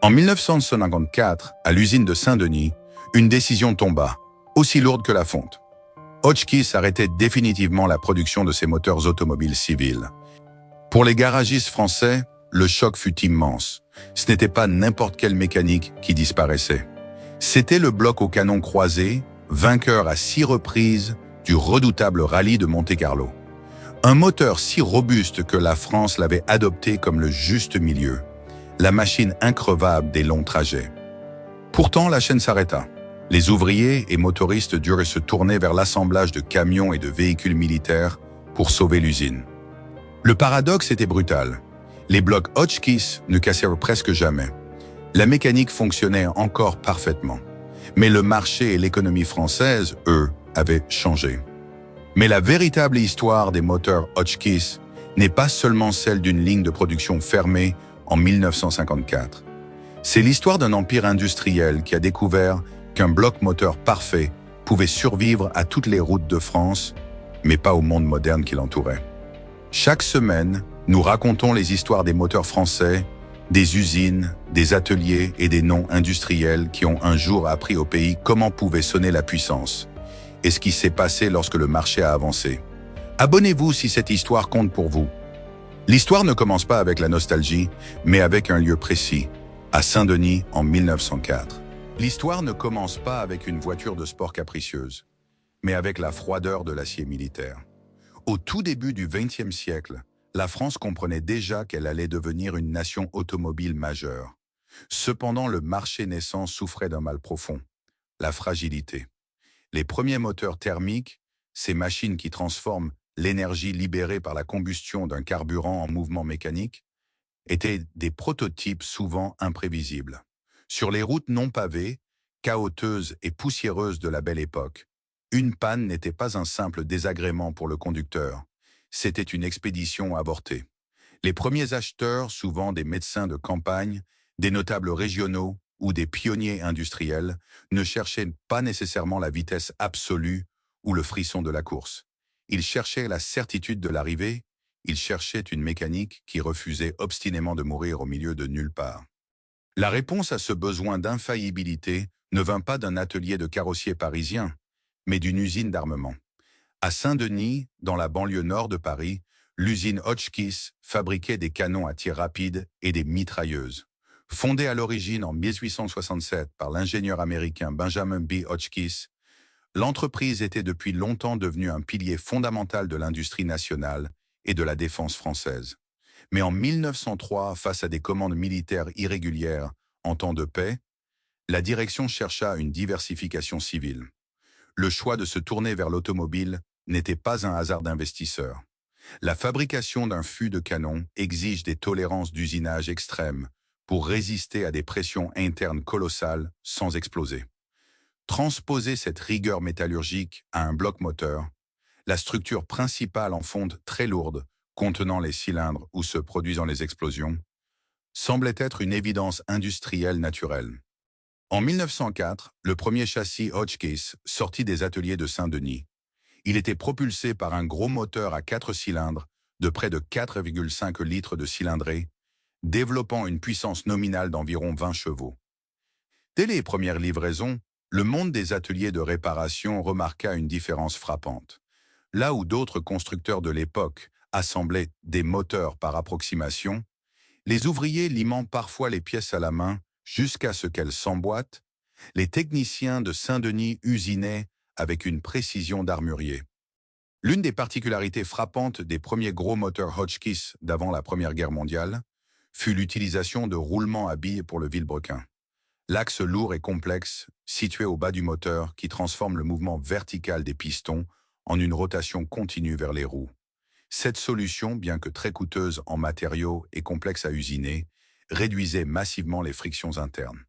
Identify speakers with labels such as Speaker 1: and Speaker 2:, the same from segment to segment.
Speaker 1: En 1954, à l'usine de Saint-Denis, une décision tomba, aussi lourde que la fonte. Hotchkiss arrêtait définitivement la production de ses moteurs automobiles civils. Pour les garagistes français, le choc fut immense. Ce n'était pas n'importe quelle mécanique qui disparaissait. C'était le bloc au canon croisé, vainqueur à 6 reprises du redoutable rallye de Monte-Carlo. Un moteur si robuste que la France l'avait adopté comme le juste milieu, la machine increvable des longs trajets. Pourtant, la chaîne s'arrêta. Les ouvriers et motoristes durent se tourner vers l'assemblage de camions et de véhicules militaires pour sauver l'usine. Le paradoxe était brutal. Les blocs Hotchkiss ne cassèrent presque jamais. La mécanique fonctionnait encore parfaitement. Mais le marché et l'économie française, eux, avaient changé. Mais la véritable histoire des moteurs Hotchkiss n'est pas seulement celle d'une ligne de production fermée en 1954. C'est l'histoire d'un empire industriel qui a découvert qu'un bloc moteur parfait pouvait survivre à toutes les routes de France, mais pas au monde moderne qui l'entourait. Chaque semaine, nous racontons les histoires des moteurs français, des usines, des ateliers et des noms industriels qui ont un jour appris au pays comment pouvait sonner la puissance et ce qui s'est passé lorsque le marché a avancé. Abonnez-vous si cette histoire compte pour vous. L'histoire ne commence pas avec la nostalgie, mais avec un lieu précis, à Saint-Denis en 1904. L'histoire ne commence pas avec une voiture de sport capricieuse, mais avec la froideur de l'acier militaire. Au tout début du XXe siècle, la France comprenait déjà qu'elle allait devenir une nation automobile majeure. Cependant, le marché naissant souffrait d'un mal profond, la fragilité. Les premiers moteurs thermiques, ces machines qui transforment l'énergie libérée par la combustion d'un carburant en mouvement mécanique, étaient des prototypes souvent imprévisibles. Sur les routes non pavées, caoteuses et poussiéreuses de la belle époque, une panne n'était pas un simple désagrément pour le conducteur, c'était une expédition avortée. Les premiers acheteurs, souvent des médecins de campagne, des notables régionaux ou des pionniers industriels, ne cherchaient pas nécessairement la vitesse absolue ou le frisson de la course. Ils cherchaient la certitude de l'arrivée, ils cherchaient une mécanique qui refusait obstinément de mourir au milieu de nulle part. La réponse à ce besoin d'infaillibilité ne vint pas d'un atelier de carrossier parisien, mais d'une usine d'armement. À Saint-Denis, dans la banlieue nord de Paris, l'usine Hotchkiss fabriquait des canons à tir rapide et des mitrailleuses. Fondée à l'origine en 1867 par l'ingénieur américain Benjamin B. Hotchkiss, l'entreprise était depuis longtemps devenue un pilier fondamental de l'industrie nationale et de la défense française. Mais en 1903, face à des commandes militaires irrégulières en temps de paix, la direction chercha une diversification civile. Le choix de se tourner vers l'automobile n'était pas un hasard d'investisseur. La fabrication d'un fût de canon exige des tolérances d'usinage extrêmes pour résister à des pressions internes colossales sans exploser. Transposer cette rigueur métallurgique à un bloc moteur, la structure principale en fonte très lourde, contenant les cylindres où se produisant les explosions, semblait être une évidence industrielle naturelle. En 1904, le premier châssis Hotchkiss sortit des ateliers de Saint-Denis. Il était propulsé par un gros moteur à 4 cylindres de près de 4,5 litres de cylindrée, développant une puissance nominale d'environ 20 chevaux. Dès les premières livraisons, le monde des ateliers de réparation remarqua une différence frappante. Là où d'autres constructeurs de l'époque assemblaient des moteurs par approximation, les ouvriers limant parfois les pièces à la main jusqu'à ce qu'elles s'emboîtent, les techniciens de Saint-Denis usinaient avec une précision d'armurier. L'une des particularités frappantes des premiers gros moteurs Hotchkiss d'avant la Première Guerre mondiale fut l'utilisation de roulements à billes pour le vilebrequin. L'axe lourd et complexe, situé au bas du moteur, qui transforme le mouvement vertical des pistons en une rotation continue vers les roues. Cette solution, bien que très coûteuse en matériaux et complexe à usiner, réduisait massivement les frictions internes.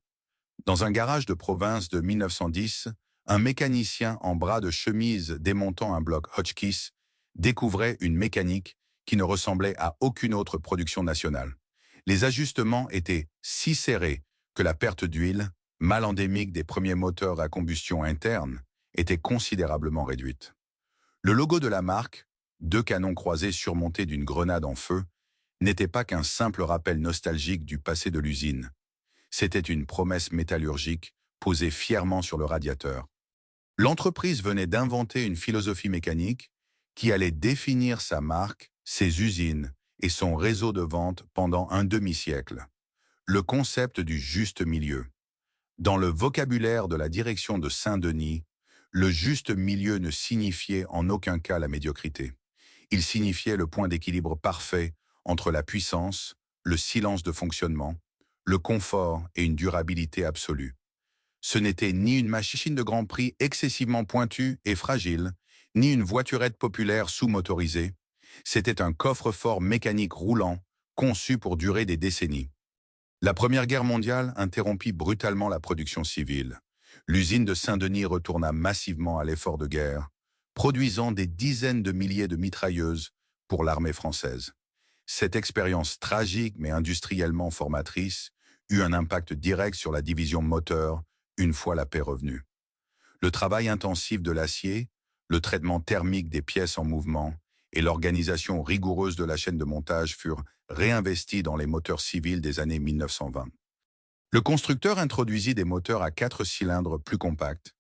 Speaker 1: Dans un garage de province de 1910, un mécanicien en bras de chemise démontant un bloc Hotchkiss découvrait une mécanique qui ne ressemblait à aucune autre production nationale. Les ajustements étaient si serrés que la perte d'huile, mal endémique des premiers moteurs à combustion interne, était considérablement réduite. Le logo de la marque, 2 canons croisés surmontés d'une grenade en feu, n'était pas qu'un simple rappel nostalgique du passé de l'usine. C'était une promesse métallurgique posée fièrement sur le radiateur. L'entreprise venait d'inventer une philosophie mécanique qui allait définir sa marque, ses usines et son réseau de vente pendant un demi-siècle. Le concept du juste milieu. Dans le vocabulaire de la direction de Saint-Denis, le juste milieu ne signifiait en aucun cas la médiocrité. Il signifiait le point d'équilibre parfait entre la puissance, le silence de fonctionnement, le confort et une durabilité absolue. Ce n'était ni une machine de grand prix excessivement pointue et fragile, ni une voiturette populaire sous-motorisée. C'était un coffre-fort mécanique roulant, conçu pour durer des décennies. La Première Guerre mondiale interrompit brutalement la production civile. L'usine de Saint-Denis retourna massivement à l'effort de guerre, produisant des dizaines de milliers de mitrailleuses pour l'armée française. Cette expérience tragique mais industriellement formatrice eut un impact direct sur la division moteur une fois la paix revenue. Le travail intensif de l'acier, le traitement thermique des pièces en mouvement et l'organisation rigoureuse de la chaîne de montage furent réinvestis dans les moteurs civils des années 1920. Le constructeur introduisit des moteurs à 4 cylindres plus compacts,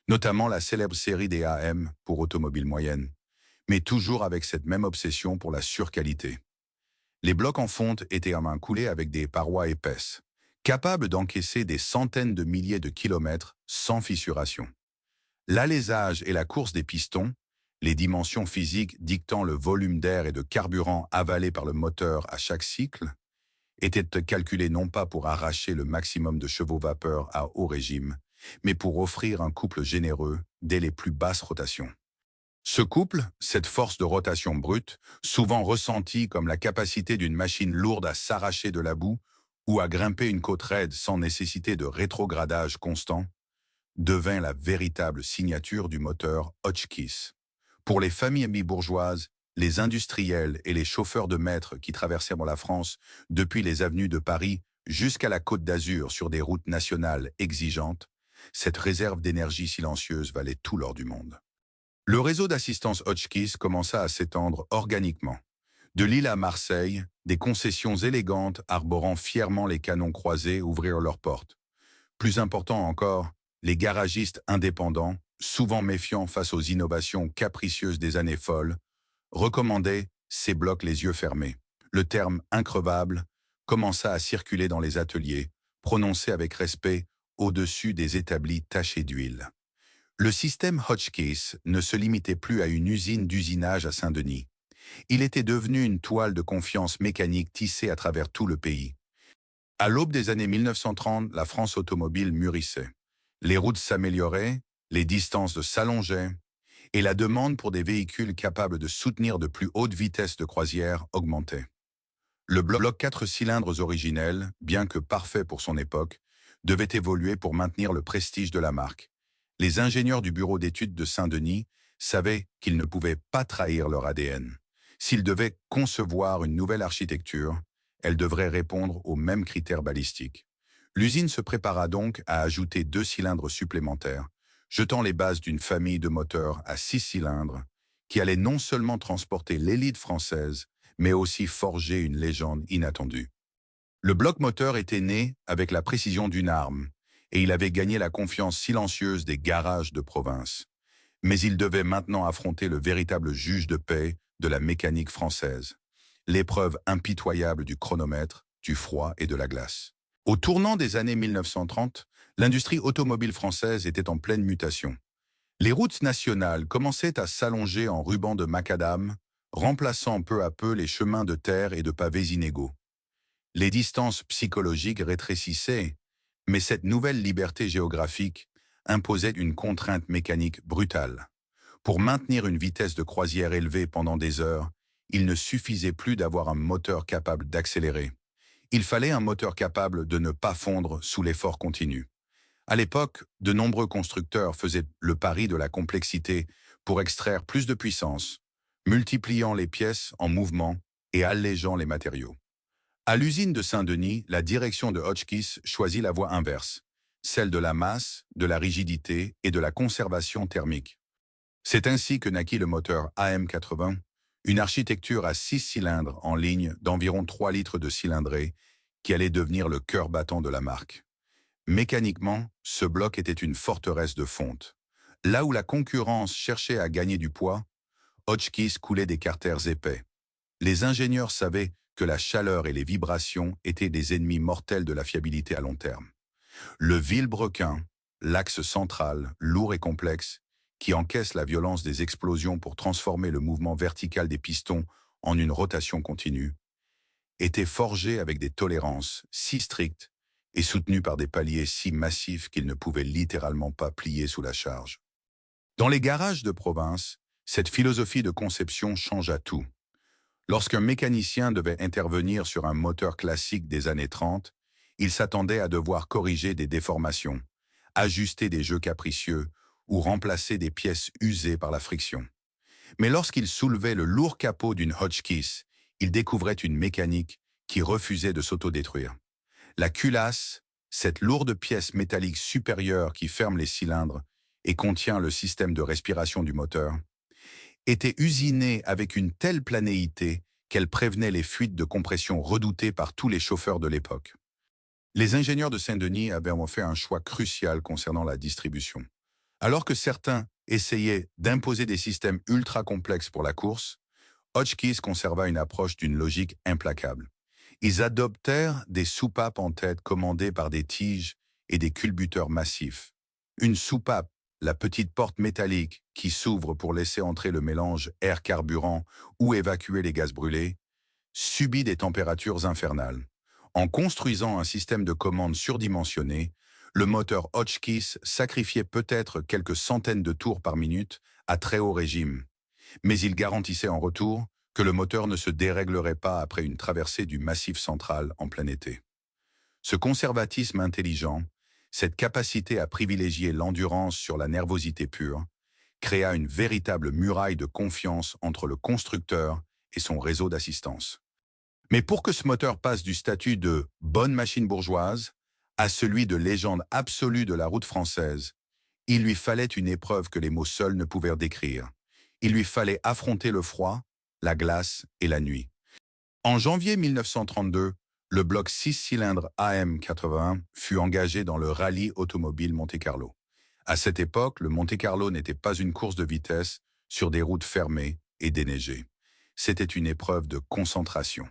Speaker 1: notamment la célèbre série des AM pour automobiles moyennes, mais toujours avec cette même obsession pour la surqualité. Les blocs en fonte étaient à main coulée avec des parois épaisses, capables d'encaisser des centaines de milliers de kilomètres sans fissuration. L'alésage et la course des pistons, les dimensions physiques dictant le volume d'air et de carburant avalé par le moteur à chaque cycle, étaient calculés non pas pour arracher le maximum de chevaux-vapeur à haut régime, mais pour offrir un couple généreux dès les plus basses rotations. Ce couple, cette force de rotation brute, souvent ressentie comme la capacité d'une machine lourde à s'arracher de la boue ou à grimper une côte raide sans nécessité de rétrogradage constant, devint la véritable signature du moteur Hotchkiss. Pour les familles bourgeoises, les industriels et les chauffeurs de maître qui traversèrent la France depuis les avenues de Paris jusqu'à la Côte d'Azur sur des routes nationales exigeantes, cette réserve d'énergie silencieuse valait tout l'or du monde. Le réseau d'assistance Hotchkiss commença à s'étendre organiquement. De Lille à Marseille, des concessions élégantes arborant fièrement les canons croisés ouvrirent leurs portes. Plus important encore, les garagistes indépendants, souvent méfiants face aux innovations capricieuses des années folles, recommandaient ces blocs les yeux fermés. Le terme « increvable » commença à circuler dans les ateliers, prononcé avec respect au-dessus des établis tachés d'huile. Le système Hotchkiss ne se limitait plus à une usine d'usinage à Saint-Denis. Il était devenu une toile de confiance mécanique tissée à travers tout le pays. À l'aube des années 1930, la France automobile mûrissait. Les routes s'amélioraient, les distances s'allongeaient, et la demande pour des véhicules capables de soutenir de plus hautes vitesses de croisière augmentait. Le bloc 4 cylindres originel, bien que parfait pour son époque, devait évoluer pour maintenir le prestige de la marque. Les ingénieurs du bureau d'études de Saint-Denis savaient qu'ils ne pouvaient pas trahir leur ADN. S'ils devaient concevoir une nouvelle architecture, elle devrait répondre aux mêmes critères balistiques. L'usine se prépara donc à ajouter 2 cylindres supplémentaires, jetant les bases d'une famille de moteurs à 6 cylindres qui allait non seulement transporter l'élite française, mais aussi forger une légende inattendue. Le bloc moteur était né avec la précision d'une arme, et il avait gagné la confiance silencieuse des garages de province. Mais il devait maintenant affronter le véritable juge de paix de la mécanique française, l'épreuve impitoyable du chronomètre, du froid et de la glace. Au tournant des années 1930, l'industrie automobile française était en pleine mutation. Les routes nationales commençaient à s'allonger en rubans de macadam, remplaçant peu à peu les chemins de terre et de pavés inégaux. Les distances psychologiques rétrécissaient, mais cette nouvelle liberté géographique imposait une contrainte mécanique brutale. Pour maintenir une vitesse de croisière élevée pendant des heures, il ne suffisait plus d'avoir un moteur capable d'accélérer. Il fallait un moteur capable de ne pas fondre sous l'effort continu. À l'époque, de nombreux constructeurs faisaient le pari de la complexité pour extraire plus de puissance, multipliant les pièces en mouvement et allégeant les matériaux. À l'usine de Saint-Denis, la direction de Hotchkiss choisit la voie inverse, celle de la masse, de la rigidité et de la conservation thermique. C'est ainsi que naquit le moteur AM80, une architecture à 6 cylindres en ligne d'environ 3 litres de cylindrée qui allait devenir le cœur battant de la marque. Mécaniquement, ce bloc était une forteresse de fonte. Là où la concurrence cherchait à gagner du poids, Hotchkiss coulait des carters épais. Les ingénieurs savaient que la chaleur et les vibrations étaient des ennemis mortels de la fiabilité à long terme. Le vilebrequin, l'axe central, lourd et complexe, qui encaisse la violence des explosions pour transformer le mouvement vertical des pistons en une rotation continue, était forgé avec des tolérances si strictes et soutenu par des paliers si massifs qu'ils ne pouvaient littéralement pas plier sous la charge. Dans les garages de province, cette philosophie de conception changea tout. Lorsqu'un mécanicien devait intervenir sur un moteur classique des années 30, il s'attendait à devoir corriger des déformations, ajuster des jeux capricieux ou remplacer des pièces usées par la friction. Mais lorsqu'il soulevait le lourd capot d'une Hotchkiss, il découvrait une mécanique qui refusait de s'autodétruire. La culasse, cette lourde pièce métallique supérieure qui ferme les cylindres et contient le système de respiration du moteur, était usinée avec une telle planéité qu'elle prévenait les fuites de compression redoutées par tous les chauffeurs de l'époque. Les ingénieurs de Saint-Denis avaient fait un choix crucial concernant la distribution. Alors que certains essayaient d'imposer des systèmes ultra complexes pour la course, Hotchkiss conserva une approche d'une logique implacable. Ils adoptèrent des soupapes en tête commandées par des tiges et des culbuteurs massifs. Une soupape, la petite porte métallique qui s'ouvre pour laisser entrer le mélange air-carburant ou évacuer les gaz brûlés, subit des températures infernales. En construisant un système de commande surdimensionné, le moteur Hotchkiss sacrifiait peut-être quelques centaines de tours par minute à très haut régime, mais il garantissait en retour que le moteur ne se déréglerait pas après une traversée du Massif central en plein été. Ce conservatisme intelligent, cette capacité à privilégier l'endurance sur la nervosité pure, créa une véritable muraille de confiance entre le constructeur et son réseau d'assistance. Mais pour que ce moteur passe du statut de « bonne machine bourgeoise » à celui de légende absolue de la route française, il lui fallait une épreuve que les mots seuls ne pouvaient décrire. Il lui fallait affronter le froid, la glace et la nuit. En janvier 1932, le bloc 6 cylindres AM81 fut engagé dans le rallye automobile Monte-Carlo. À cette époque, le Monte-Carlo n'était pas une course de vitesse sur des routes fermées et déneigées. C'était une épreuve de concentration.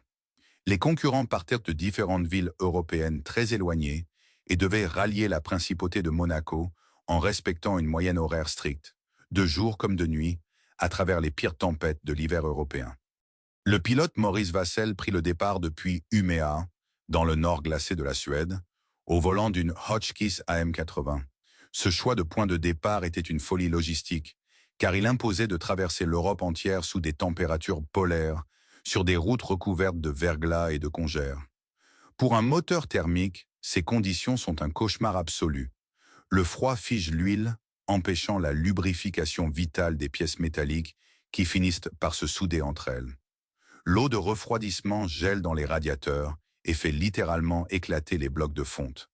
Speaker 1: Les concurrents partirent de différentes villes européennes très éloignées et devaient rallier la principauté de Monaco en respectant une moyenne horaire stricte, de jour comme de nuit, à travers les pires tempêtes de l'hiver européen. Le pilote Maurice Vassel prit le départ depuis Umeå, dans le nord glacé de la Suède, au volant d'une Hotchkiss AM80. Ce choix de point de départ était une folie logistique, car il imposait de traverser l'Europe entière sous des températures polaires, sur des routes recouvertes de verglas et de congères. Pour un moteur thermique, ces conditions sont un cauchemar absolu. Le froid fige l'huile, empêchant la lubrification vitale des pièces métalliques qui finissent par se souder entre elles. L'eau de refroidissement gèle dans les radiateurs et fait littéralement éclater les blocs de fonte.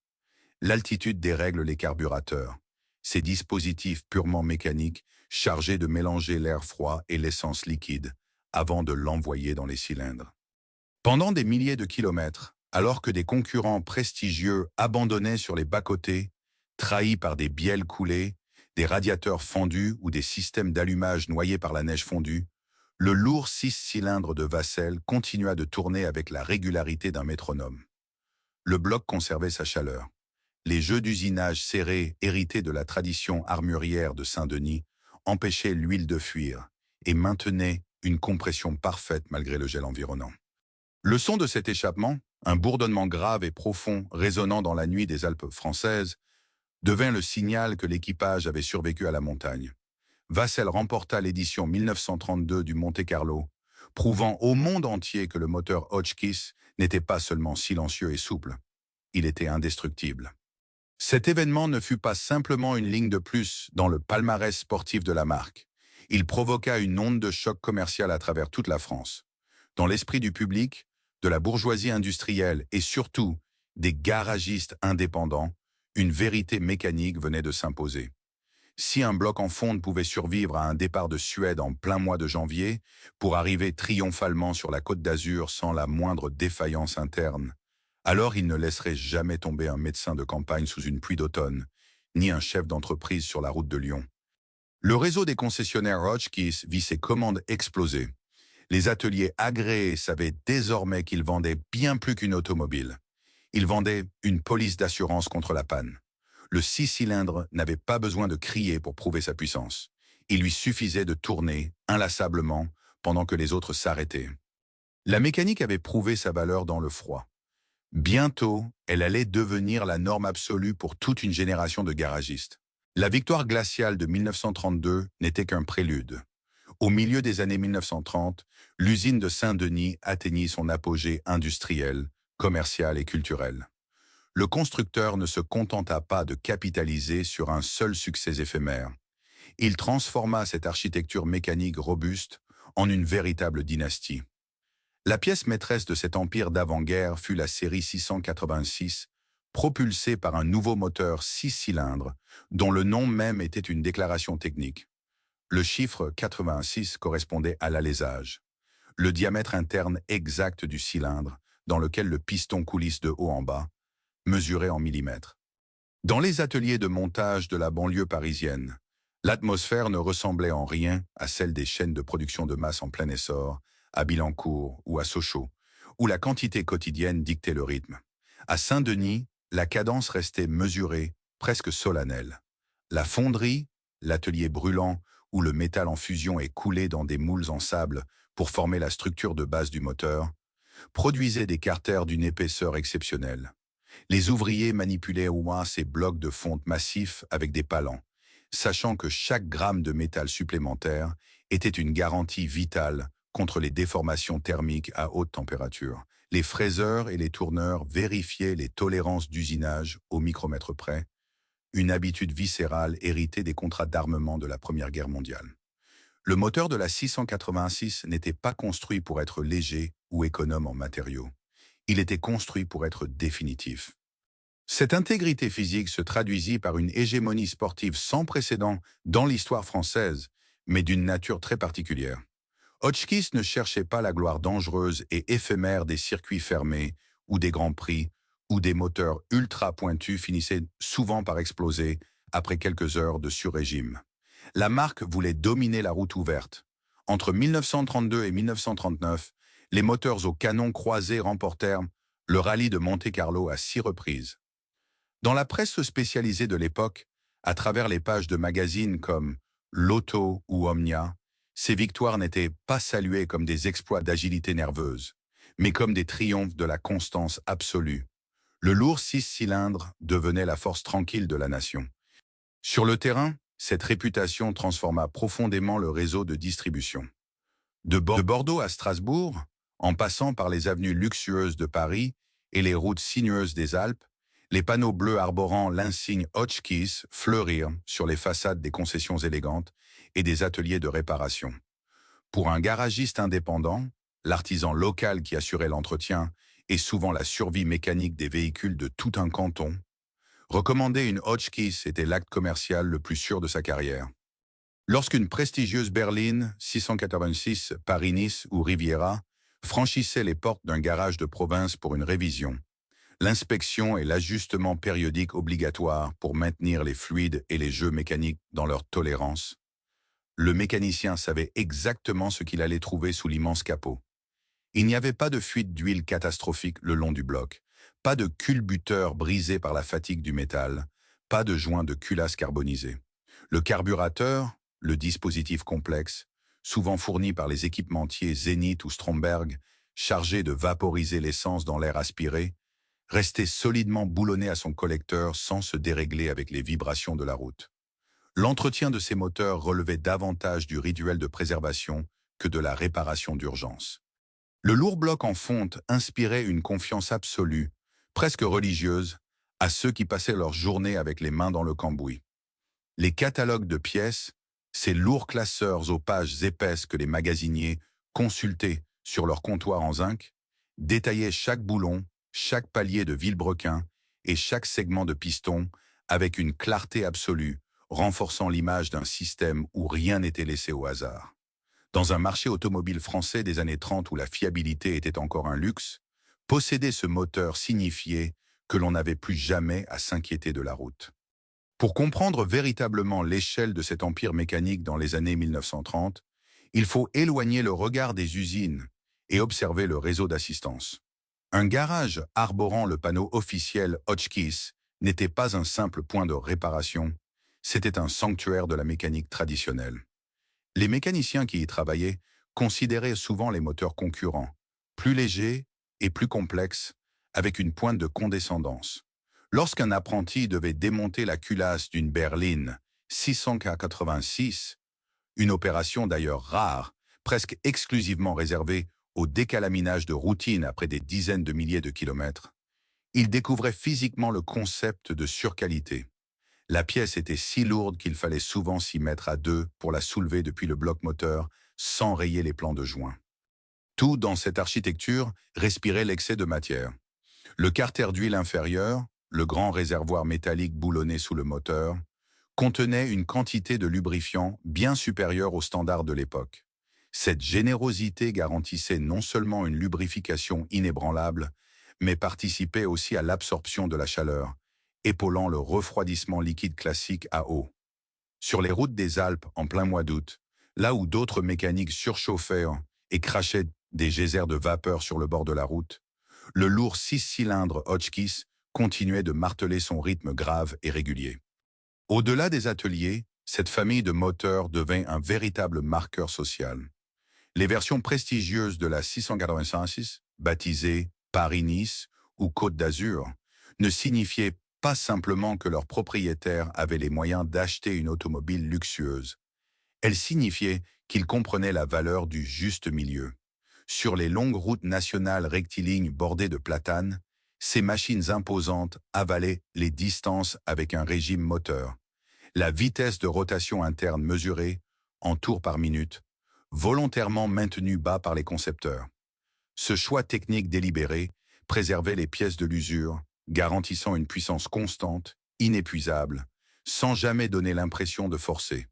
Speaker 1: L'altitude dérègle les carburateurs. Ces dispositifs purement mécaniques chargés de mélanger l'air froid et l'essence liquide avant de l'envoyer dans les cylindres. Pendant des milliers de kilomètres, alors que des concurrents prestigieux abandonnaient sur les bas-côtés, trahis par des bielles coulées, des radiateurs fendus ou des systèmes d'allumage noyés par la neige fondue, le lourd 6 cylindres de Vassel continua de tourner avec la régularité d'un métronome. Le bloc conservait sa chaleur. Les jeux d'usinage serrés hérités de la tradition armurière de Saint-Denis empêchaient l'huile de fuir et maintenaient une compression parfaite malgré le gel environnant. Le son de cet échappement, un bourdonnement grave et profond résonnant dans la nuit des Alpes françaises, devint le signal que l'équipage avait survécu à la montagne. Vassel remporta l'édition 1932 du Monte-Carlo, prouvant au monde entier que le moteur Hotchkiss n'était pas seulement silencieux et souple, il était indestructible. Cet événement ne fut pas simplement une ligne de plus dans le palmarès sportif de la marque. Il provoqua une onde de choc commercial à travers toute la France. Dans l'esprit du public, de la bourgeoisie industrielle et surtout des garagistes indépendants, une vérité mécanique venait de s'imposer. Si un bloc en fonte pouvait survivre à un départ de Suède en plein mois de janvier, pour arriver triomphalement sur la Côte d'Azur sans la moindre défaillance interne, Alors il ne laisserait jamais tomber un médecin de campagne sous une pluie d'automne, ni un chef d'entreprise sur la route de Lyon. Le réseau des concessionnaires Hotchkiss vit ses commandes exploser. Les ateliers agréés savaient désormais qu'ils vendaient bien plus qu'une automobile. Ils vendaient une police d'assurance contre la panne. Le 6 cylindres n'avait pas besoin de crier pour prouver sa puissance. Il lui suffisait de tourner inlassablement pendant que les autres s'arrêtaient. La mécanique avait prouvé sa valeur dans le froid. Bientôt, elle allait devenir la norme absolue pour toute une génération de garagistes. La victoire glaciale de 1932 n'était qu'un prélude. Au milieu des années 1930, l'usine de Saint-Denis atteignit son apogée industriel, commercial et culturel. Le constructeur ne se contenta pas de capitaliser sur un seul succès éphémère. Il transforma cette architecture mécanique robuste en une véritable dynastie. La pièce maîtresse de cet empire d'avant-guerre fut la série 686, propulsée par un nouveau moteur 6 cylindres, dont le nom même était une déclaration technique. Le chiffre 86 correspondait à l'alésage, le diamètre interne exact du cylindre, dans lequel le piston coulisse de haut en bas, mesuré en millimètres. Dans les ateliers de montage de la banlieue parisienne, l'atmosphère ne ressemblait en rien à celle des chaînes de production de masse en plein essor, à Billancourt ou à Sochaux, où la quantité quotidienne dictait le rythme. À Saint-Denis, la cadence restait mesurée, presque solennelle. La fonderie, l'atelier brûlant, où le métal en fusion est coulé dans des moules en sable pour former la structure de base du moteur, produisait des carters d'une épaisseur exceptionnelle. Les ouvriers manipulaient au moins ces blocs de fonte massifs avec des palans, sachant que chaque gramme de métal supplémentaire était une garantie vitale contre les déformations thermiques à haute température. Les fraiseurs et les tourneurs vérifiaient les tolérances d'usinage au micromètre près, une habitude viscérale héritée des contrats d'armement de la Première Guerre mondiale. Le moteur de la 686 n'était pas construit pour être léger ou économe en matériaux. Il était construit pour être définitif. Cette intégrité physique se traduisit par une hégémonie sportive sans précédent dans l'histoire française, mais d'une nature très particulière. Hotchkiss ne cherchait pas la gloire dangereuse et éphémère des circuits fermés ou des grands prix, où des moteurs ultra pointus finissaient souvent par exploser après quelques heures de sur-régime. La marque voulait dominer la route ouverte. Entre 1932 et 1939, les moteurs au canon croisé remportèrent le rallye de Monte-Carlo à 6 reprises. Dans la presse spécialisée de l'époque, à travers les pages de magazines comme L'Auto ou Omnia, ces victoires n'étaient pas saluées comme des exploits d'agilité nerveuse, mais comme des triomphes de la constance absolue. Le lourd 6 cylindres devenait la force tranquille de la nation. Sur le terrain, cette réputation transforma profondément le réseau de distribution. De Bordeaux à Strasbourg, en passant par les avenues luxueuses de Paris et les routes sinueuses des Alpes, les panneaux bleus arborant l'insigne Hotchkiss fleurirent sur les façades des concessions élégantes et des ateliers de réparation. Pour un garagiste indépendant, l'artisan local qui assurait l'entretien et souvent la survie mécanique des véhicules de tout un canton, recommander une Hotchkiss était l'acte commercial le plus sûr de sa carrière. Lorsqu'une prestigieuse berline 686 Paris-Nice ou Riviera franchissait les portes d'un garage de province pour une révision, l'inspection et l'ajustement périodique obligatoires pour maintenir les fluides et les jeux mécaniques dans leur tolérance, le mécanicien savait exactement ce qu'il allait trouver sous l'immense capot. Il n'y avait pas de fuite d'huile catastrophique le long du bloc, pas de culbuteur brisé par la fatigue du métal, pas de joint de culasse carbonisé. Le carburateur, le dispositif complexe, souvent fourni par les équipementiers Zenith ou Stromberg, chargé de vaporiser l'essence dans l'air aspiré, restait solidement boulonné à son collecteur sans se dérégler avec les vibrations de la route. L'entretien de ces moteurs relevait davantage du rituel de préservation que de la réparation d'urgence. Le lourd bloc en fonte inspirait une confiance absolue, presque religieuse, à ceux qui passaient leur journée avec les mains dans le cambouis. Les catalogues de pièces, ces lourds classeurs aux pages épaisses que les magasiniers consultaient sur leur comptoir en zinc, détaillaient chaque boulon, chaque palier de vilebrequin et chaque segment de piston avec une clarté absolue, renforçant l'image d'un système où rien n'était laissé au hasard. Dans un marché automobile français des années 30 où la fiabilité était encore un luxe, Posséder ce moteur signifiait que l'on n'avait plus jamais à s'inquiéter de la route. Pour comprendre véritablement l'échelle de cet empire mécanique dans les années 1930, il faut éloigner le regard des usines et observer le réseau d'assistance. Un garage arborant le panneau officiel Hotchkiss n'était pas un simple point de réparation, c'était un sanctuaire de la mécanique traditionnelle. Les mécaniciens qui y travaillaient considéraient souvent les moteurs concurrents, plus légers et plus complexes, avec une pointe de condescendance. Lorsqu'un apprenti devait démonter la culasse d'une berline 686, une opération d'ailleurs rare, presque exclusivement réservée au décalaminage de routine après des dizaines de milliers de kilomètres, il découvrait physiquement le concept de surqualité. La pièce était si lourde qu'il fallait souvent s'y mettre à deux pour la soulever depuis le bloc moteur sans rayer les plans de joint. Tout dans cette architecture respirait l'excès de matière. Le carter d'huile inférieur, le grand réservoir métallique boulonné sous le moteur, contenait une quantité de lubrifiant bien supérieure aux standards de l'époque. Cette générosité garantissait non seulement une lubrification inébranlable, mais participait aussi à l'absorption de la chaleur, épaulant le refroidissement liquide classique à eau. Sur les routes des Alpes en plein mois d'août, là où d'autres mécaniques surchauffaient et crachaient des geysers de vapeur sur le bord de la route, le lourd 6 cylindres Hotchkiss continuait de marteler son rythme grave et régulier. Au-delà des ateliers, cette famille de moteurs devint un véritable marqueur social. Les versions prestigieuses de la 686, baptisées Paris-Nice ou Côte d'Azur, ne signifiaient pas simplement que leurs propriétaires avaient les moyens d'acheter une automobile luxueuse. Elles signifiaient qu'ils comprenaient la valeur du juste milieu. Sur les longues routes nationales rectilignes bordées de platanes, ces machines imposantes avalaient les distances avec un régime moteur. La vitesse de rotation interne mesurée, en tours par minute, volontairement maintenue bas par les concepteurs. Ce choix technique délibéré préservait les pièces de l'usure, garantissant une puissance constante, inépuisable, sans jamais donner l'impression de forcer.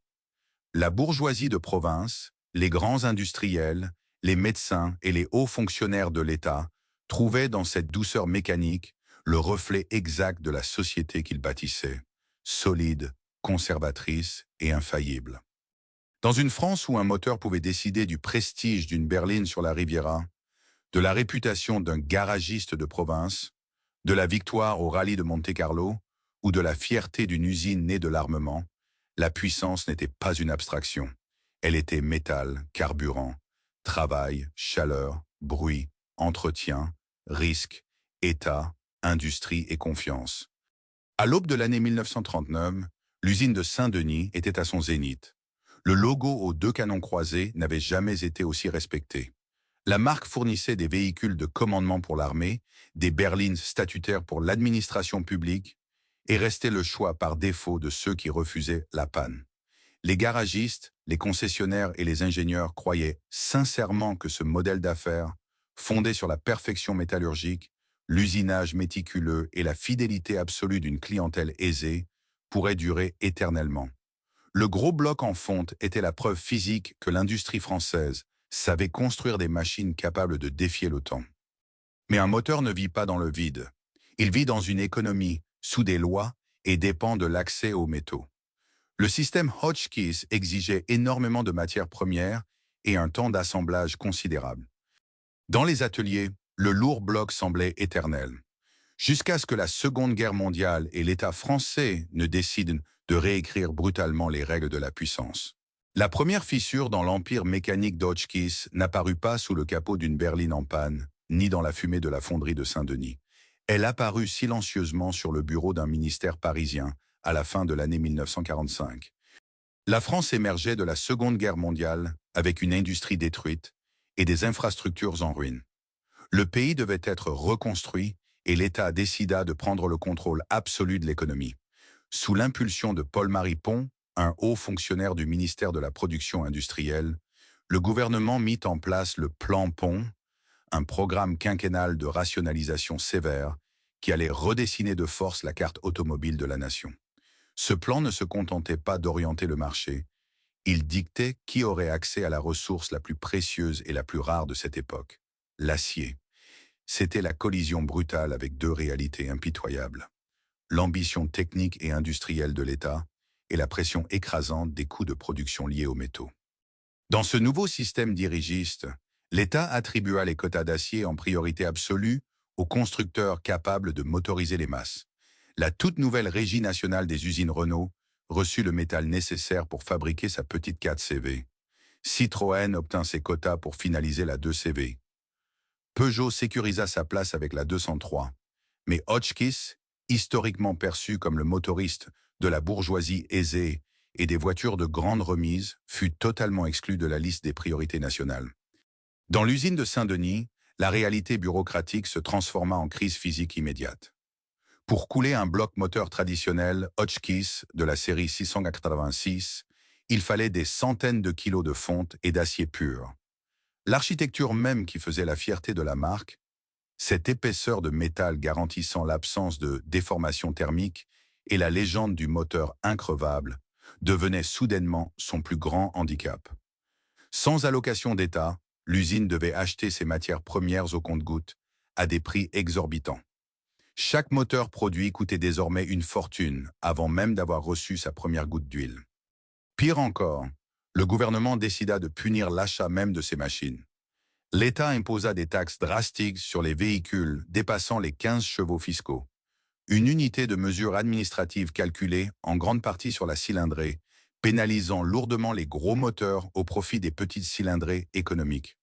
Speaker 1: La bourgeoisie de province, les grands industriels, les médecins et les hauts fonctionnaires de l'État trouvaient dans cette douceur mécanique le reflet exact de la société qu'ils bâtissaient, solide, conservatrice et infaillible. Dans une France où un moteur pouvait décider du prestige d'une berline sur la Riviera, de la réputation d'un garagiste de province, de la victoire au rallye de Monte-Carlo ou de la fierté d'une usine née de l'armement, la puissance n'était pas une abstraction. Elle était métal, carburant, travail, chaleur, bruit, entretien, risque, état, industrie et confiance. À l'aube de l'année 1939, l'usine de Saint-Denis était à son zénith. Le logo aux deux canons croisés n'avait jamais été aussi respecté. La marque fournissait des véhicules de commandement pour l'armée, des berlines statutaires pour l'administration publique, et restait le choix par défaut de ceux qui refusaient la panne. Les garagistes, les concessionnaires et les ingénieurs croyaient sincèrement que ce modèle d'affaires, fondé sur la perfection métallurgique, l'usinage méticuleux et la fidélité absolue d'une clientèle aisée, pourrait durer éternellement. Le gros bloc en fonte était la preuve physique que l'industrie française savait construire des machines capables de défier le temps. Mais un moteur ne vit pas dans le vide. Il vit dans une économie, sous des lois, et dépend de l'accès aux métaux. Le système Hotchkiss exigeait énormément de matières premières et un temps d'assemblage considérable. Dans les ateliers, le lourd bloc semblait éternel. Jusqu'à ce que la Seconde Guerre mondiale et l'État français ne décident de réécrire brutalement les règles de la puissance. La première fissure dans l'empire mécanique d'Hotchkiss n'apparut pas sous le capot d'une berline en panne, ni dans la fumée de la fonderie de Saint-Denis. Elle apparut silencieusement sur le bureau d'un ministère parisien à la fin de l'année 1945. La France émergeait de la Seconde Guerre mondiale avec une industrie détruite et des infrastructures en ruine. Le pays devait être reconstruit et l'État décida de prendre le contrôle absolu de l'économie. Sous l'impulsion de Paul-Marie Pont, un haut fonctionnaire du ministère de la Production industrielle, le gouvernement mit en place le Plan Pont, un programme quinquennal de rationalisation sévère qui allait redessiner de force la carte automobile de la nation. Ce plan ne se contentait pas d'orienter le marché, il dictait qui aurait accès à la ressource la plus précieuse et la plus rare de cette époque, l'acier. C'était la collision brutale avec deux réalités impitoyables: l'ambition technique et industrielle de l'État et la pression écrasante des coûts de production liés aux métaux. Dans ce nouveau système dirigiste, l'État attribua les quotas d'acier en priorité absolue aux constructeurs capables de motoriser les masses. La toute nouvelle Régie nationale des usines Renault reçut le métal nécessaire pour fabriquer sa petite 4CV. Citroën obtint ses quotas pour finaliser la 2CV. Peugeot sécurisa sa place avec la 203. Mais Hotchkiss, historiquement perçu comme le motoriste de la bourgeoisie aisée et des voitures de grande remise, fut totalement exclu de la liste des priorités nationales. Dans l'usine de Saint-Denis, la réalité bureaucratique se transforma en crise physique immédiate. Pour couler un bloc moteur traditionnel Hotchkiss de la série 686, il fallait des centaines de kilos de fonte et d'acier pur. L'architecture même qui faisait la fierté de la marque, cette épaisseur de métal garantissant l'absence de déformation thermique et la légende du moteur increvable, devenait soudainement son plus grand handicap. Sans allocation d'État, l'usine devait acheter ses matières premières au compte-gouttes, à des prix exorbitants. Chaque moteur produit coûtait désormais une fortune avant même d'avoir reçu sa première goutte d'huile. Pire encore, le gouvernement décida de punir l'achat même de ces machines. L'État imposa des taxes drastiques sur les véhicules dépassant les 15 chevaux fiscaux. Une unité de mesure administrative calculée en grande partie sur la cylindrée, pénalisant lourdement les gros moteurs au profit des petites cylindrées économiques.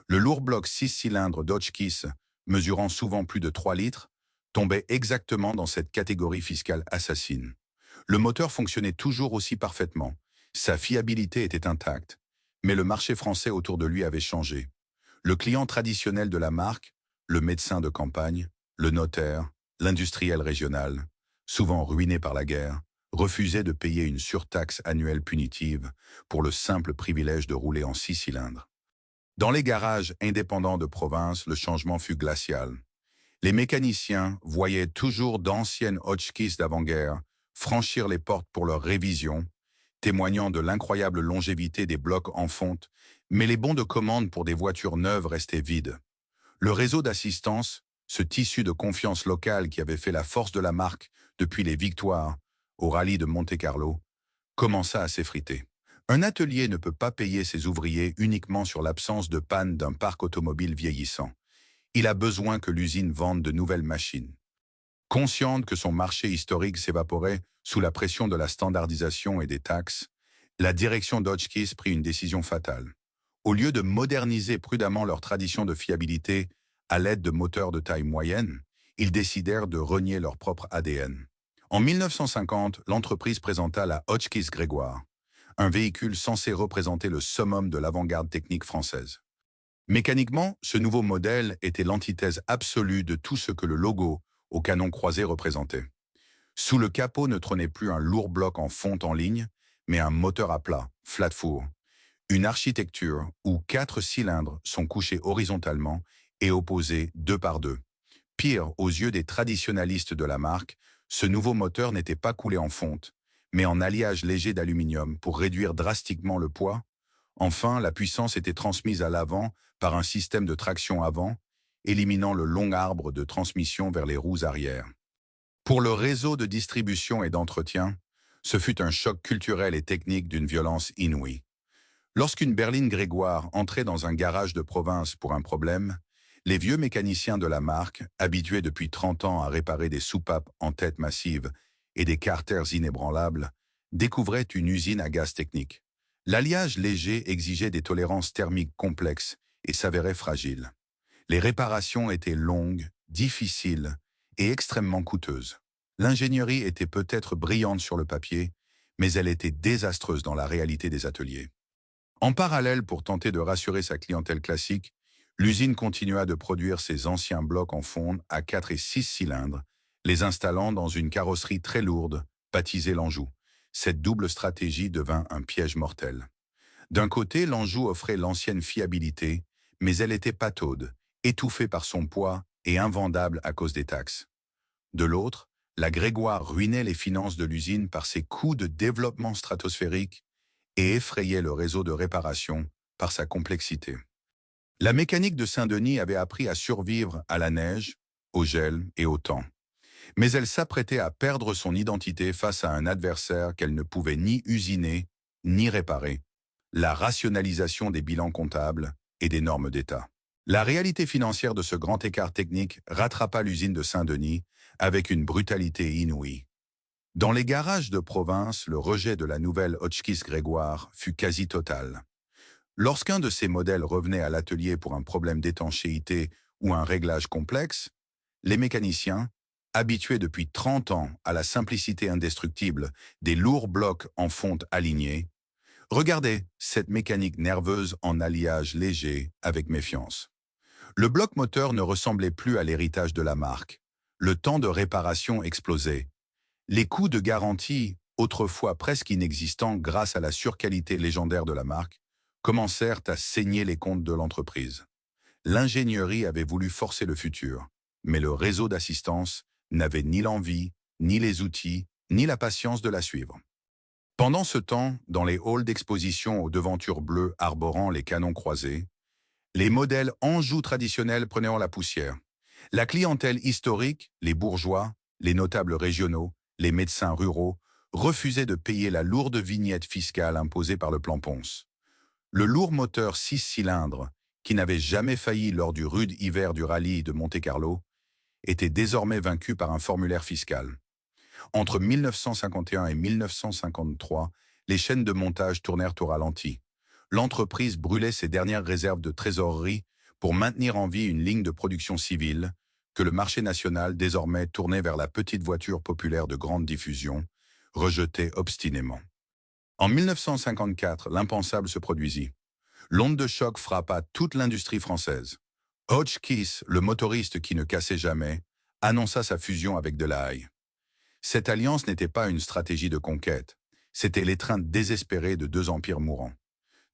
Speaker 1: Le lourd bloc 6 cylindres d'Hotchkiss, mesurant souvent plus de 3 litres, tombait exactement dans cette catégorie fiscale assassine. Le moteur fonctionnait toujours aussi parfaitement, sa fiabilité était intacte, mais le marché français autour de lui avait changé. Le client traditionnel de la marque, le médecin de campagne, le notaire, l'industriel régional, souvent ruiné par la guerre, refusait de payer une surtaxe annuelle punitive pour le simple privilège de rouler en 6 cylindres. Dans les garages indépendants de province, le changement fut glacial. Les mécaniciens voyaient toujours d'anciennes Hotchkiss d'avant-guerre franchir les portes pour leur révision, témoignant de l'incroyable longévité des blocs en fonte, mais les bons de commande pour des voitures neuves restaient vides. Le réseau d'assistance, ce tissu de confiance locale qui avait fait la force de la marque depuis les victoires au rallye de Monte-Carlo, commença à s'effriter. Un atelier ne peut pas payer ses ouvriers uniquement sur l'absence de panne d'un parc automobile vieillissant. Il a besoin que l'usine vende de nouvelles machines. Consciente que son marché historique s'évaporait sous la pression de la standardisation et des taxes, la direction d'Hotchkiss prit une décision fatale. Au lieu de moderniser prudemment leur tradition de fiabilité à l'aide de moteurs de taille moyenne, ils décidèrent de renier leur propre ADN. En 1950, l'entreprise présenta la Hotchkiss Grégoire, un véhicule censé représenter le summum de l'avant-garde technique française. Mécaniquement, ce nouveau modèle était l'antithèse absolue de tout ce que le logo au canon croisé représentait. Sous le capot ne trônait plus un lourd bloc en fonte en ligne, mais un moteur à plat, flat four. Une architecture où 4 cylindres sont couchés horizontalement et opposés 2 par 2. Pire, aux yeux des traditionalistes de la marque, ce nouveau moteur n'était pas coulé en fonte, mais en alliage léger d'aluminium pour réduire drastiquement le poids. Enfin, la puissance était transmise à l'avant par un système de traction avant, éliminant le long arbre de transmission vers les roues arrière. Pour le réseau de distribution et d'entretien, ce fut un choc culturel et technique d'une violence inouïe. Lorsqu'une berline Grégoire entrait dans un garage de province pour un problème, les vieux mécaniciens de la marque, habitués depuis 30 ans à réparer des soupapes en tête massive et des carters inébranlables, découvraient une usine à gaz technique. L'alliage léger exigeait des tolérances thermiques complexes et s'avérait fragile. Les réparations étaient longues, difficiles et extrêmement coûteuses. L'ingénierie était peut-être brillante sur le papier, mais elle était désastreuse dans la réalité des ateliers. En parallèle, pour tenter de rassurer sa clientèle classique, l'usine continua de produire ses anciens blocs en fonte à 4 et 6 cylindres, les installant dans une carrosserie très lourde, baptisée l'Anjou. Cette double stratégie devint un piège mortel. D'un côté, l'Anjou offrait l'ancienne fiabilité, mais elle était pataude, étouffée par son poids et invendable à cause des taxes. De l'autre, la Grégoire ruinait les finances de l'usine par ses coûts de développement stratosphériques et effrayait le réseau de réparation par sa complexité. La mécanique de Saint-Denis avait appris à survivre à la neige, au gel et au temps. Mais elle s'apprêtait à perdre son identité face à un adversaire qu'elle ne pouvait ni usiner, ni réparer: la rationalisation des bilans comptables et des normes d'État. La réalité financière de ce grand écart technique rattrapa l'usine de Saint-Denis avec une brutalité inouïe. Dans les garages de province, le rejet de la nouvelle Hotchkiss Grégoire fut quasi total. Lorsqu'un de ces modèles revenait à l'atelier pour un problème d'étanchéité ou un réglage complexe, les mécaniciens, habitués depuis 30 ans à la simplicité indestructible des lourds blocs en fonte alignés, regardaient cette mécanique nerveuse en alliage léger avec méfiance. Le bloc moteur ne ressemblait plus à l'héritage de la marque. Le temps de réparation explosait. Les coûts de garantie, autrefois presque inexistants grâce à la surqualité légendaire de la marque, commencèrent à saigner les comptes de l'entreprise. L'ingénierie avait voulu forcer le futur, mais le réseau d'assistance n'avait ni l'envie, ni les outils, ni la patience de la suivre. Pendant ce temps, dans les halls d'exposition aux devantures bleues arborant les canons croisés, les modèles Anjou traditionnels prenaient la poussière. La clientèle historique, les bourgeois, les notables régionaux, les médecins ruraux, refusaient de payer la lourde vignette fiscale imposée par le plan Ponce. Le lourd moteur 6 cylindres, qui n'avait jamais failli lors du rude hiver du rallye de Monte-Carlo, était désormais vaincu par un formulaire fiscal. Entre 1951 et 1953, les chaînes de montage tournèrent au ralenti. L'entreprise brûlait ses dernières réserves de trésorerie pour maintenir en vie une ligne de production civile, que le marché national, désormais tourné vers la petite voiture populaire de grande diffusion, rejetait obstinément. En 1954, l'impensable se produisit. L'onde de choc frappa toute l'industrie française. Hotchkiss, le motoriste qui ne cassait jamais, annonça sa fusion avec Delahaye. Cette alliance n'était pas une stratégie de conquête, c'était l'étreinte désespérée de deux empires mourants.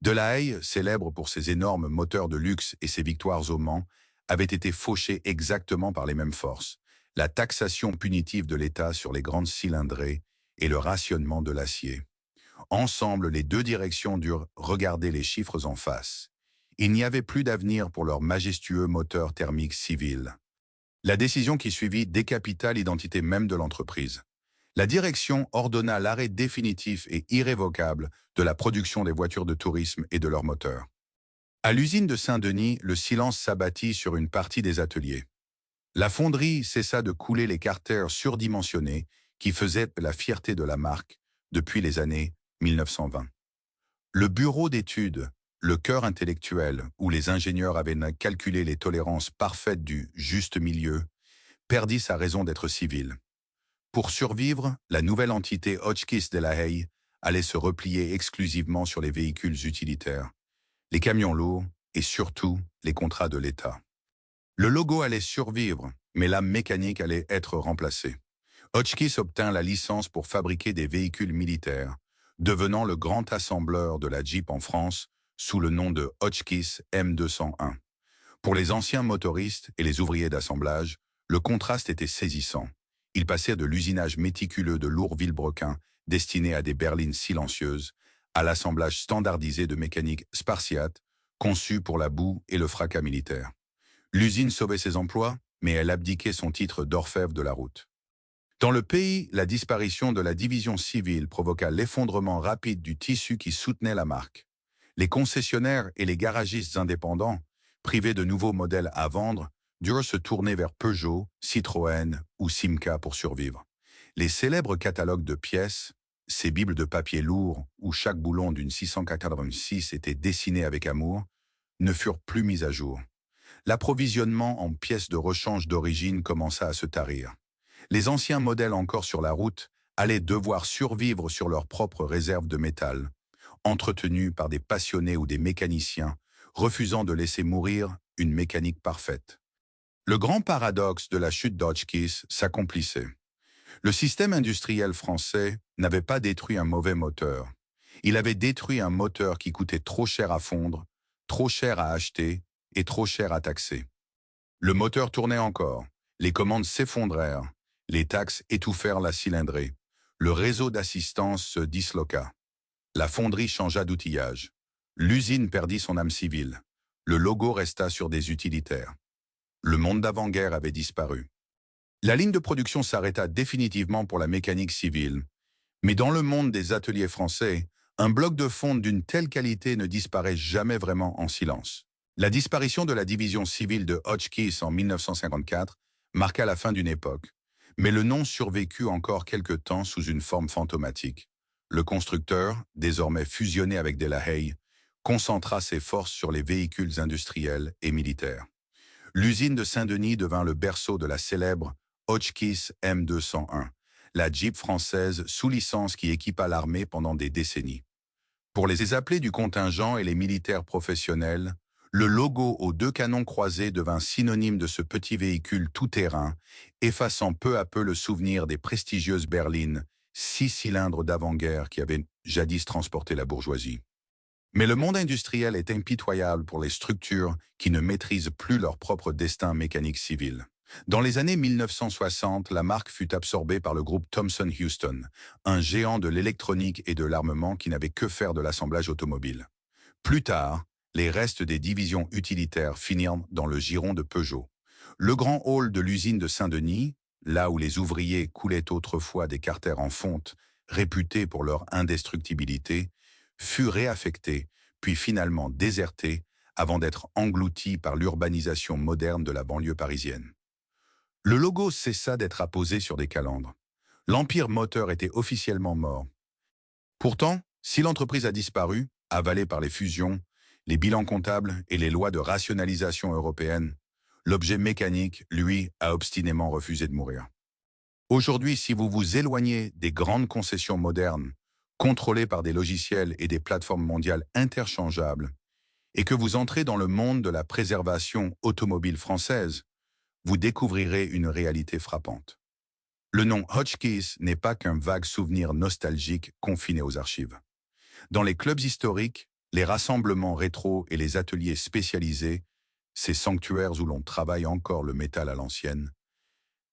Speaker 1: Delahaye, célèbre pour ses énormes moteurs de luxe et ses victoires au Mans, avait été fauché exactement par les mêmes forces: la taxation punitive de l'État sur les grandes cylindrées et le rationnement de l'acier. Ensemble, les deux directions durent regarder les chiffres en face. Il n'y avait plus d'avenir pour leurs majestueux moteurs thermiques civils. La décision qui suivit décapita l'identité même de l'entreprise. La direction ordonna l'arrêt définitif et irrévocable de la production des voitures de tourisme et de leurs moteurs. À l'usine de Saint-Denis, le silence s'abattit sur une partie des ateliers. La fonderie cessa de couler les carters surdimensionnés qui faisaient la fierté de la marque depuis les années 1920. Le bureau d'études, le cœur intellectuel, où les ingénieurs avaient calculé les tolérances parfaites du juste milieu, perdit sa raison d'être civil. Pour survivre, la nouvelle entité Hotchkiss Delahaye allait se replier exclusivement sur les véhicules utilitaires, les camions lourds et surtout les contrats de l'État. Le logo allait survivre, mais l'âme mécanique allait être remplacée. Hotchkiss obtint la licence pour fabriquer des véhicules militaires, devenant le grand assembleur de la Jeep en France sous le nom de Hotchkiss M201. Pour les anciens motoristes et les ouvriers d'assemblage, le contraste était saisissant. Ils passaient de l'usinage méticuleux de lourds vilebrequins destinés à des berlines silencieuses à l'assemblage standardisé de mécaniques spartiates conçues pour la boue et le fracas militaire. L'usine sauvait ses emplois, mais elle abdiquait son titre d'orfèvre de la route. Dans le pays, la disparition de la division civile provoqua l'effondrement rapide du tissu qui soutenait la marque. Les concessionnaires et les garagistes indépendants, privés de nouveaux modèles à vendre, durent se tourner vers Peugeot, Citroën ou Simca pour survivre. Les célèbres catalogues de pièces, ces bibles de papier lourd où chaque boulon d'une 686 était dessiné avec amour, ne furent plus mis à jour. L'approvisionnement en pièces de rechange d'origine commença à se tarir. Les anciens modèles encore sur la route allaient devoir survivre sur leurs propres réserves de métal, entretenues par des passionnés ou des mécaniciens, refusant de laisser mourir une mécanique parfaite. Le grand paradoxe de la chute d'Hotchkiss s'accomplissait. Le système industriel français n'avait pas détruit un mauvais moteur. Il avait détruit un moteur qui coûtait trop cher à fondre, trop cher à acheter et trop cher à taxer. Le moteur tournait encore, les commandes s'effondrèrent, les taxes étouffèrent la cylindrée, le réseau d'assistance se disloqua. La fonderie changea d'outillage. L'usine perdit son âme civile. Le logo resta sur des utilitaires. Le monde d'avant-guerre avait disparu. La ligne de production s'arrêta définitivement pour la mécanique civile. Mais dans le monde des ateliers français, un bloc de fonte d'une telle qualité ne disparaît jamais vraiment en silence. La disparition de la division civile de Hotchkiss en 1954 marqua la fin d'une époque, mais le nom survécut encore quelque temps sous une forme fantomatique. Le constructeur, désormais fusionné avec Delahaye, concentra ses forces sur les véhicules industriels et militaires. L'usine de Saint-Denis devint le berceau de la célèbre Hotchkiss M201, la Jeep française sous licence qui équipa l'armée pendant des décennies. Pour les appelés du contingent et les militaires professionnels, le logo aux deux canons croisés devint synonyme de ce petit véhicule tout-terrain, effaçant peu à peu le souvenir des prestigieuses berlines, 6 cylindres d'avant-guerre qui avaient jadis transporté la bourgeoisie. Mais le monde industriel est impitoyable pour les structures qui ne maîtrisent plus leur propre destin mécanique civil. Dans les années 1960, la marque fut absorbée par le groupe Thomson Houston, un géant de l'électronique et de l'armement qui n'avait que faire de l'assemblage automobile. Plus tard, les restes des divisions utilitaires finirent dans le giron de Peugeot. Le grand hall de l'usine de Saint-Denis, là où les ouvriers coulaient autrefois des carters en fonte, réputés pour leur indestructibilité, fut réaffecté, puis finalement déserté, avant d'être englouti par l'urbanisation moderne de la banlieue parisienne. Le logo cessa d'être apposé sur des calandres. L'empire moteur était officiellement mort. Pourtant, si l'entreprise a disparu, avalée par les fusions, les bilans comptables et les lois de rationalisation européennes, l'objet mécanique, lui, a obstinément refusé de mourir. Aujourd'hui, si vous vous éloignez des grandes concessions modernes, contrôlées par des logiciels et des plateformes mondiales interchangeables, et que vous entrez dans le monde de la préservation automobile française, vous découvrirez une réalité frappante. Le nom Hotchkiss n'est pas qu'un vague souvenir nostalgique confiné aux archives. Dans les clubs historiques, les rassemblements rétro et les ateliers spécialisés, ces sanctuaires où l'on travaille encore le métal à l'ancienne,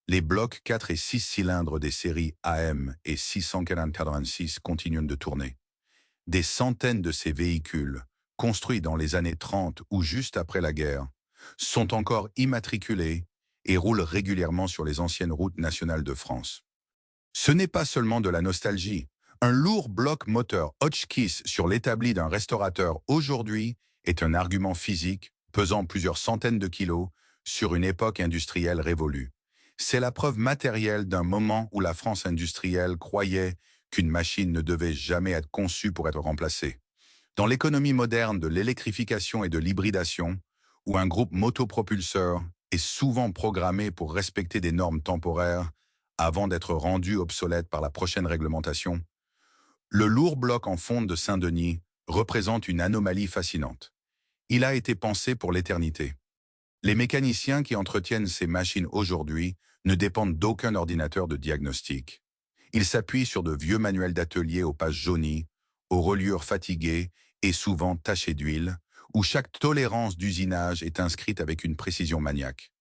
Speaker 1: les blocs 4 et 6 cylindres des séries AM et 646 continuent de tourner. Des centaines de ces véhicules, construits dans les années 30 ou juste après la guerre, sont encore immatriculés et roulent régulièrement sur les anciennes routes nationales de France. Ce n'est pas seulement de la nostalgie. Un lourd bloc moteur Hotchkiss sur l'établi d'un restaurateur aujourd'hui est un argument physique pesant plusieurs centaines de kilos sur une époque industrielle révolue. C'est la preuve matérielle d'un moment où la France industrielle croyait qu'une machine ne devait jamais être conçue pour être remplacée. Dans l'économie moderne de l'électrification et de l'hybridation, où un groupe motopropulseur est souvent programmé pour respecter des normes temporaires avant d'être rendu obsolète par la prochaine réglementation, le lourd bloc en fonte de Saint-Denis représente une anomalie fascinante. Il a été pensé pour l'éternité. Les mécaniciens qui entretiennent ces machines aujourd'hui ne dépendent d'aucun ordinateur de diagnostic. Ils s'appuient sur de vieux manuels d'atelier aux pages jaunies, aux reliures fatiguées et souvent tachées d'huile, où chaque tolérance d'usinage est inscrite avec une précision maniaque.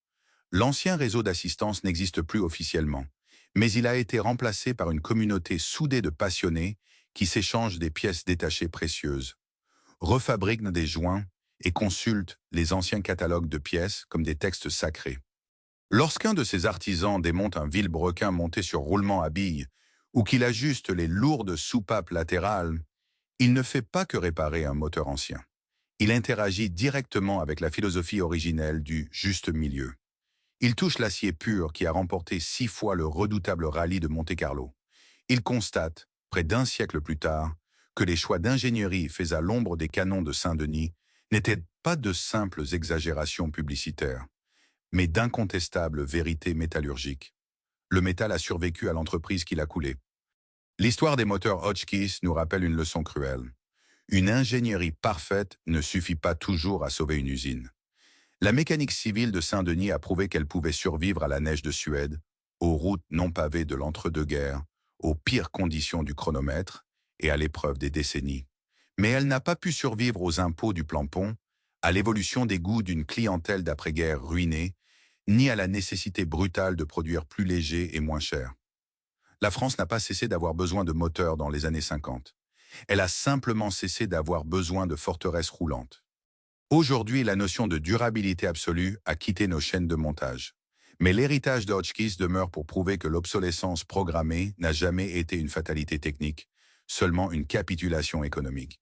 Speaker 1: L'ancien réseau d'assistance n'existe plus officiellement, mais il a été remplacé par une communauté soudée de passionnés qui s'échangent des pièces détachées précieuses, refabriquent des joints et consultent les anciens catalogues de pièces comme des textes sacrés. Lorsqu'un de ces artisans démonte un vilebrequin monté sur roulement à billes ou qu'il ajuste les lourdes soupapes latérales, il ne fait pas que réparer un moteur ancien. Il interagit directement avec la philosophie originelle du juste milieu. Il touche l'acier pur qui a remporté 6 fois le redoutable rallye de Monte-Carlo. Il constate, près d'un siècle plus tard, que les choix d'ingénierie faits à l'ombre des canons de Saint-Denis n'étaient pas de simples exagérations publicitaires, mais d'incontestables vérités métallurgiques. Le métal a survécu à l'entreprise qui l'a coulé. L'histoire des moteurs Hotchkiss nous rappelle une leçon cruelle. Une ingénierie parfaite ne suffit pas toujours à sauver une usine. La mécanique civile de Saint-Denis a prouvé qu'elle pouvait survivre à la neige de Suède, aux routes non pavées de l'entre-deux-guerres, aux pires conditions du chronomètre et à l'épreuve des décennies. Mais elle n'a pas pu survivre aux impôts du plan-pont, à l'évolution des goûts d'une clientèle d'après-guerre ruinée, ni à la nécessité brutale de produire plus léger et moins cher. La France n'a pas cessé d'avoir besoin de moteurs dans les années 50. Elle a simplement cessé d'avoir besoin de forteresses roulantes. Aujourd'hui, la notion de durabilité absolue a quitté nos chaînes de montage. Mais l'héritage de Hotchkiss demeure pour prouver que l'obsolescence programmée n'a jamais été une fatalité technique, seulement une capitulation économique.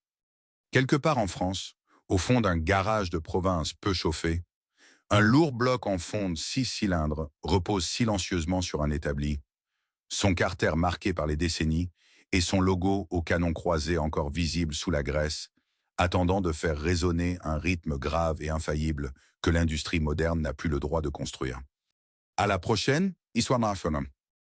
Speaker 1: Quelque part en France, au fond d'un garage de province peu chauffé, un lourd bloc en fonte 6 cylindres repose silencieusement sur un établi, son carter marqué par les décennies et son logo au canon croisé encore visible sous la graisse, attendant de faire résonner un rythme grave et infaillible que l'industrie moderne n'a plus le droit de construire. À la prochaine, Histoire d'un phénomène.